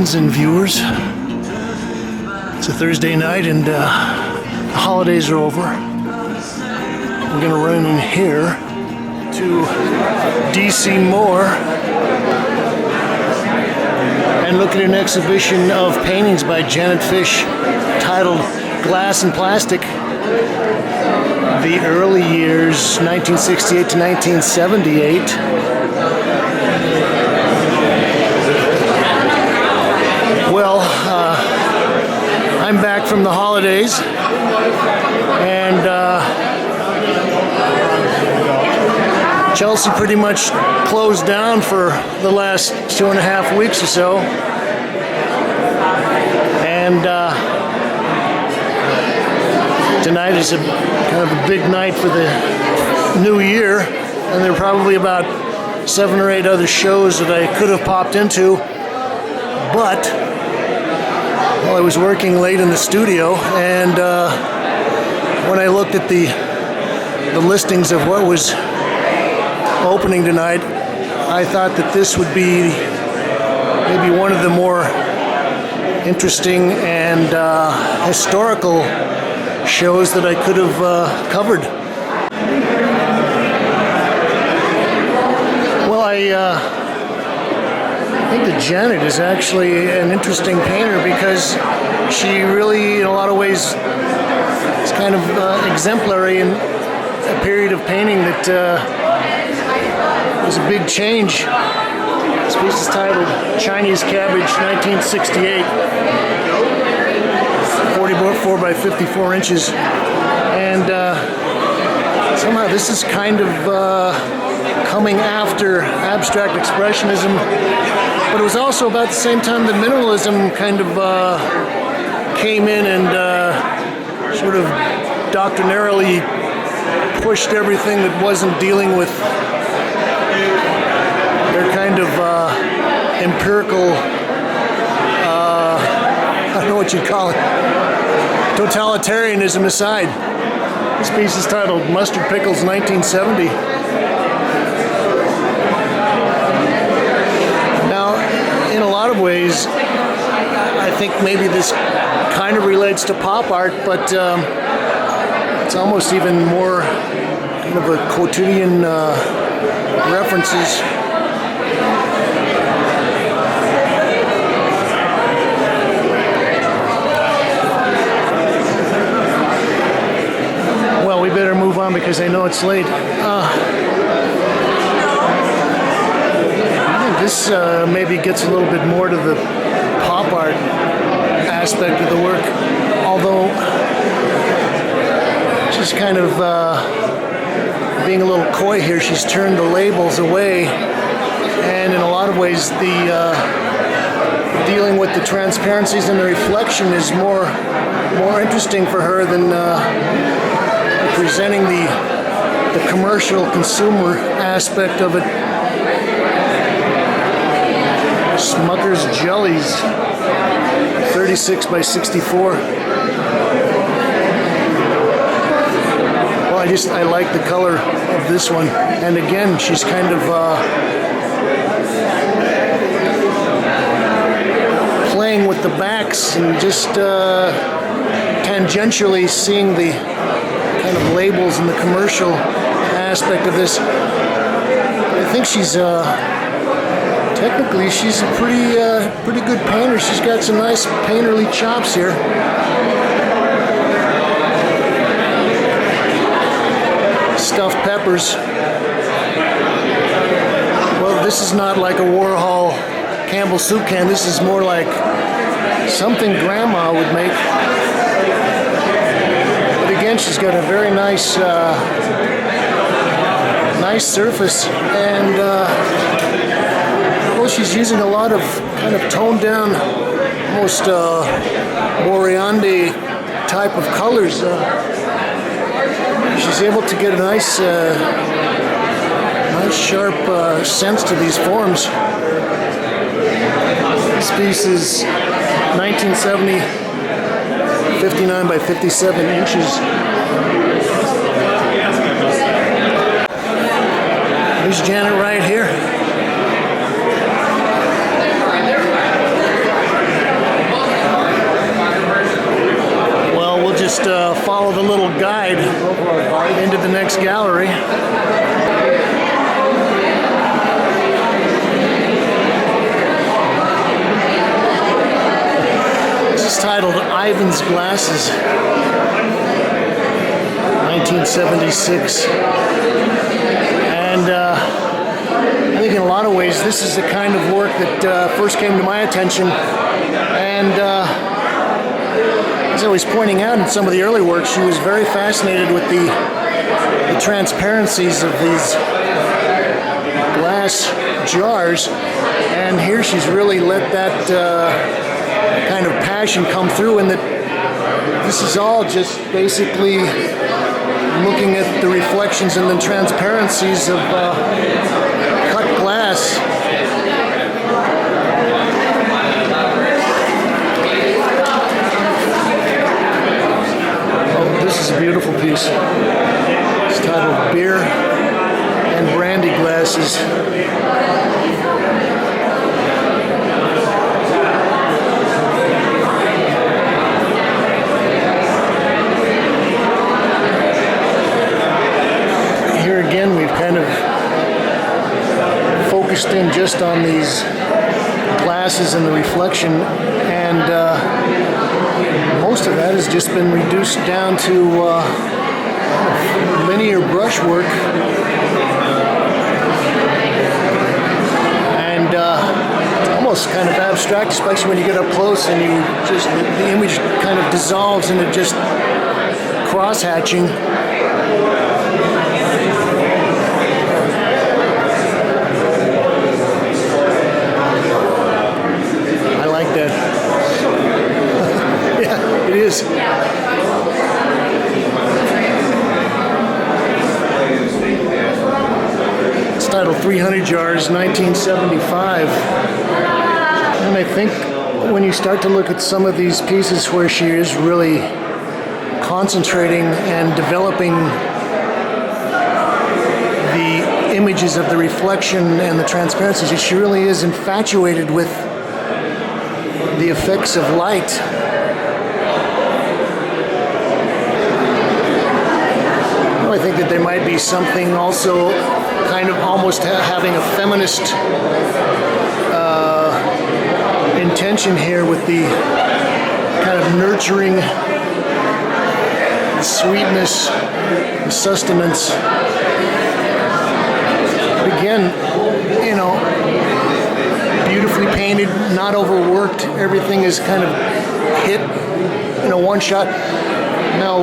friends and viewers. It's a Thursday night and the holidays are over. We're going to run in here to DC Moore and look at an exhibition of paintings by Janet Fish titled Glass and Plastic, the early years 1968 to 1978. Well, I'm back from the holidays, and Chelsea pretty much closed down for the last 2.5 weeks or so, and tonight is a kind of a big night for the new year, and there are probably about 7 or 8 other shows that I could have popped into, but I was working late in the studio, and when I looked at the listings of what was opening tonight, I thought that this would be maybe one of the more interesting and historical shows that I could have covered. Well, I think that Janet is actually an interesting painter because she really, in a lot of ways, is kind of exemplary in a period of painting that was a big change. This piece is titled Chinese Cabbage, 1968, 44 by 54 inches, and somehow this is kind of coming after Abstract Expressionism, but it was also about the same time that Minimalism kind of came in and sort of doctrinarily pushed everything that wasn't dealing with their kind of empirical, I don't know what you'd call it, totalitarianism aside. This piece is titled Mustard Pickles, 1970. Now, in a lot of ways, I think maybe this kind of relates to pop art, but it's almost even more kind of a quotidian references. Well, we better move on because I know it's late. I think this maybe gets a little bit more to the pop art aspect of the work, although she's kind of being a little coy here. She's turned the labels away, and in a lot of ways the dealing with the transparencies and the reflection is more interesting for her than presenting the commercial consumer aspect of it. Smucker's Jellies, 36 by 64. Well, I like the color of this one, and again, she's kind of playing with the backs and just tangentially seeing the kind of labels and the commercial aspect of this. I think she's technically she's a pretty good painter. She's got some nice painterly chops here. Stuffed peppers. Well, this is not like a Warhol Campbell soup can. This is more like something Grandma would make. But again, she's got a very nice surface, and well, she's using a lot of kind of toned down, almost Moriande type of colors. She's able to get a nice sharp sense to these forms. This piece is 1970, 59 by 57 inches. There's Janet right here. titled Ivan's Glasses, 1976. And I think in a lot of ways this is the kind of work that first came to my attention. And as I was pointing out in some of the early work, she was very fascinated with the transparencies of these glass jars. And here she's really let that kind of passion come through, and that this is all just basically looking at the reflections and the transparencies of cut glass. Oh, this is a beautiful piece. It's titled Beer and Brandy Glasses. Again, we've kind of focused in just on these glasses and the reflection, and most of that has just been reduced down to linear brushwork, and it's almost kind of abstract, especially when you get up close and you just, the image kind of dissolves into just cross-hatching. Yeah, it is. It's titled 300 Jars, 1975. And I think when you start to look at some of these pieces where she is really concentrating and developing the images of the reflection and the transparency, she really is infatuated with the effects of light. I think that there might be something also kind of almost having a feminist intention here with the kind of nurturing, the sweetness, the sustenance. But again, you know, beautifully painted, not overworked. Everything is kind of hit in a one shot. Now,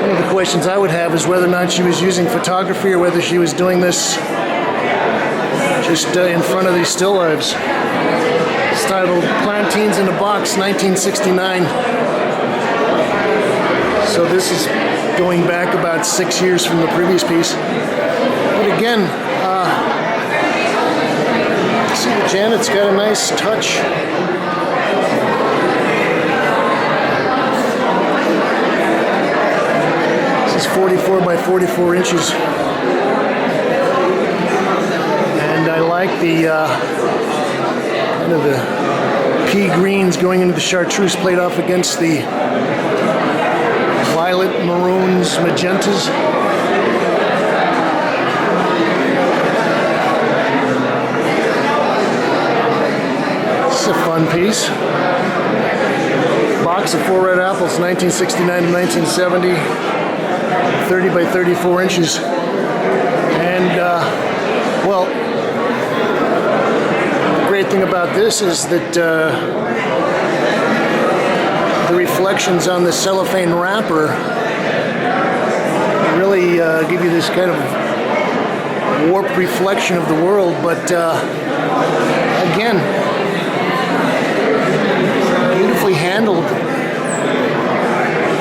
one of the questions I would have is whether or not she was using photography or whether she was doing this just in front of these still lifes. It's titled Plantains in a Box, 1969. So this is going back about 6 years from the previous piece. But again, see, Janet's got a nice touch. This is 44 by 44 inches. And I like the kind of the pea greens going into the chartreuse played off against the violet, maroons, magentas. A fun piece. Box of 4 red apples, 1969 to 1970, 30 by 34 inches. And, well, the great thing about this is that the reflections on the cellophane wrapper really give you this kind of warped reflection of the world, but again, beautifully handled,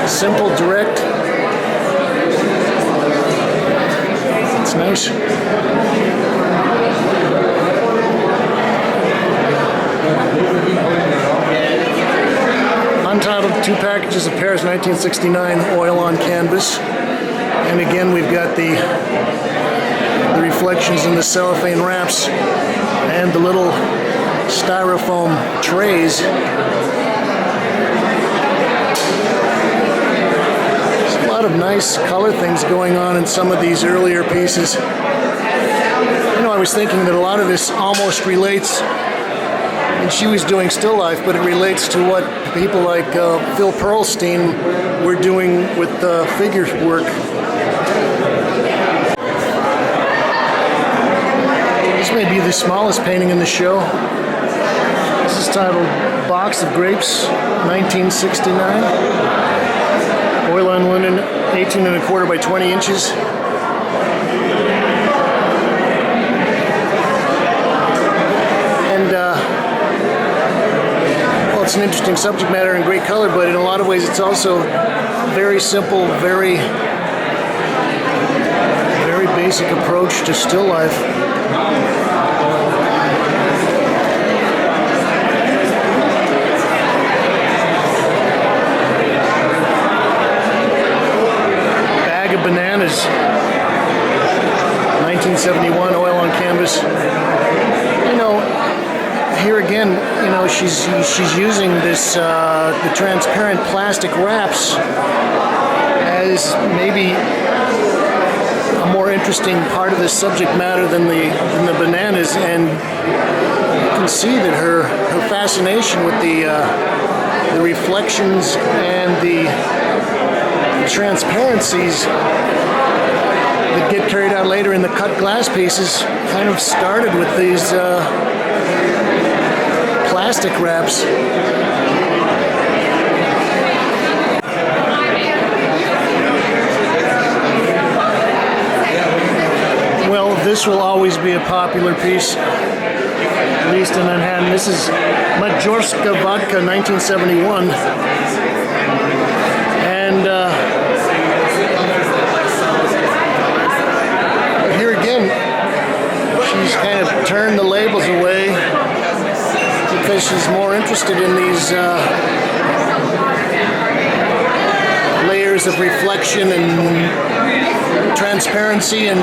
simple, direct. It's nice. Untitled 2 packages of Paris 1969 oil on canvas. And again, we've got the reflections in the cellophane wraps and the little styrofoam trays. There's a lot of nice color things going on in some of these earlier pieces. You know, I was thinking that a lot of this almost relates and she was doing still life, but it relates to what people like Phil Pearlstein were doing with figure work. This may be the smallest painting in the show. This is titled Box of Grapes, 1969. Oil on linen, 18 1/4 by 20 inches. And, well, it's an interesting subject matter and great color, but in a lot of ways it's also very simple, very basic approach to still life. Bananas, 1971, oil on canvas. You know, here again, you know, she's using this the transparent plastic wraps as maybe a more interesting part of the subject matter than the bananas, and you can see that her fascination with the reflections and the transparencies that get carried out later in the cut glass pieces kind of started with these plastic wraps. Well, this will always be a popular piece, at least in Manhattan. This is Majorska Vodka, 1971. And here again, she's kind of turned the labels away because she's more interested in these layers of reflection and transparency, and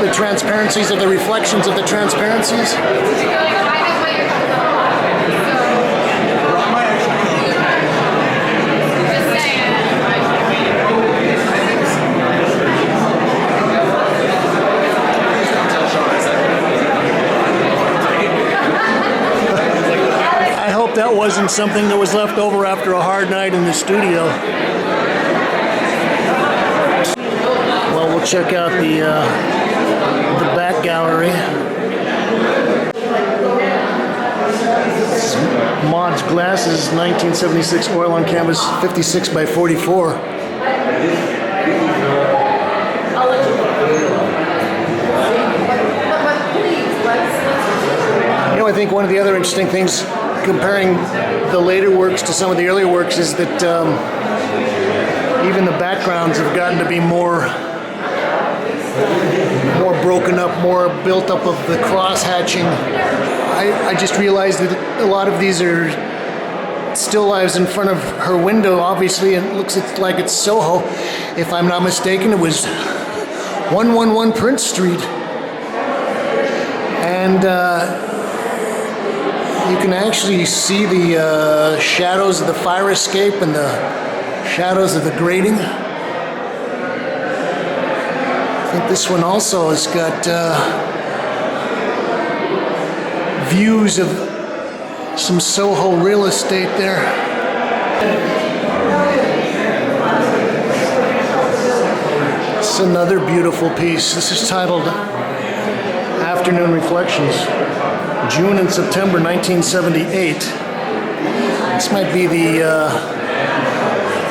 the transparencies of the reflections of the transparencies. That wasn't something that was left over after a hard night in the studio. Well, we'll check out the back gallery. Maud's Glasses, 1976, oil on canvas, 56 by 44. You know, I think one of the other interesting things comparing the later works to some of the earlier works is that even the backgrounds have gotten to be more broken up, more built up of the cross-hatching. I just realized that a lot of these are still lives in front of her window, obviously, and it looks like it's Soho. If I'm not mistaken, it was 111 Prince Street. And you can actually see the shadows of the fire escape and the shadows of the grating. I think this one also has got views of some Soho real estate there. It's another beautiful piece. This is titled Afternoon Reflections. June and September 1978. This might be the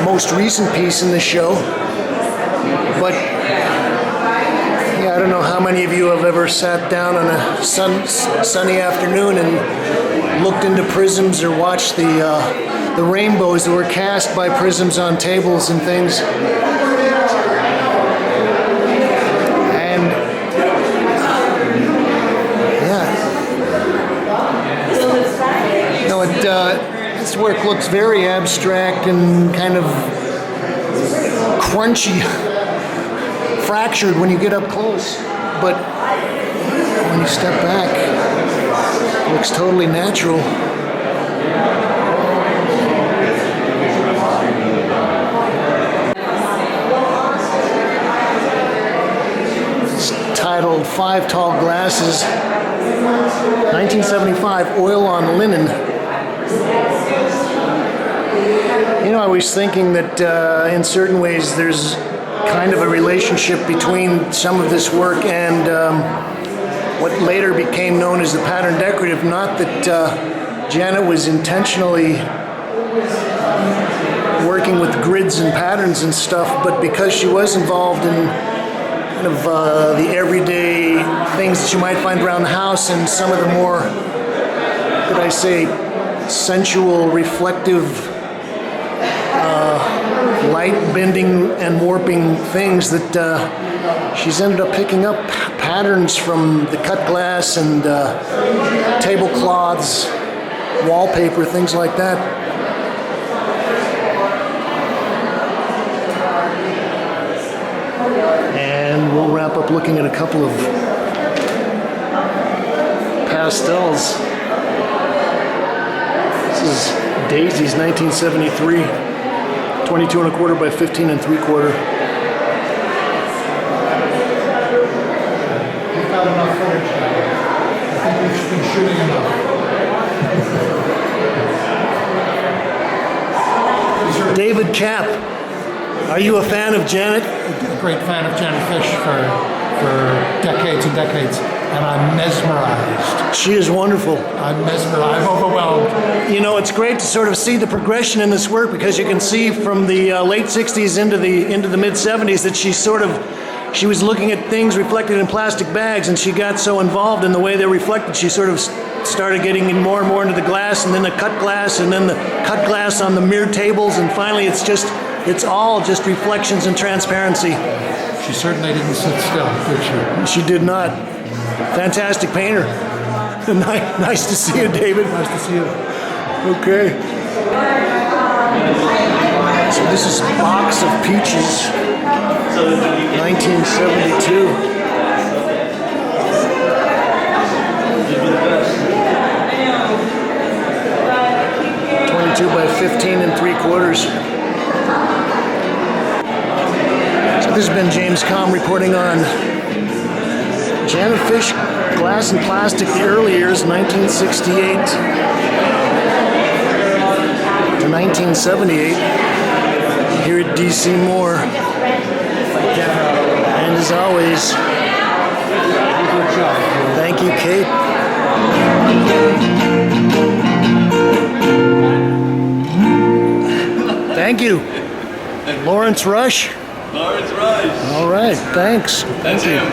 most recent piece in the show, but yeah, I don't know how many of you have ever sat down on a sunny afternoon and looked into prisms or watched the rainbows that were cast by prisms on tables and things. This work looks very abstract and kind of crunchy, fractured when you get up close, but when you step back, it looks totally natural. It's titled Five Tall Glasses, 1975, Oil on Linen. You know, I was thinking that in certain ways there's kind of a relationship between some of this work and what later became known as the pattern decorative. Not that Janet was intentionally working with grids and patterns and stuff, but because she was involved in kind of the everyday things that you might find around the house and some of the more, could I say, sensual, reflective, light bending and warping things, that she's ended up picking up patterns from the cut glass and tablecloths, wallpaper, things like that. And we'll wrap up looking at a couple of pastels. This is Daisy's 1973, 22 1/4 by 15 3/4. We've got enough footage now. I think we've been shooting enough. David Cap, are you a fan of Janet? A great fan of Janet Fish for decades and decades, and I'm mesmerized. She is wonderful. I'm mesmerized. I'm overwhelmed. You know, it's great to sort of see the progression in this work, because you can see from the late 60s into the mid 70s that she was looking at things reflected in plastic bags, and she got so involved in the way they're reflected, she sort of started getting in more and more into the glass, and then the cut glass, and then the cut glass on the mirror tables, and finally it's all just reflections and transparency. She certainly didn't sit still, did she? She did not. Fantastic painter. Nice to see you, David. Nice to see you. Okay. So this is Box of Peaches, 1972. 22 by 15 3/4. So this has been James Kalm reporting on Janet Fish, Glass and Plastic, the early years, 1968 to 1978, here at DC Moore. And as always, thank you, Kate. Thank you. Lawrence Rush. Lawrence Rush. All right, thanks. That's him.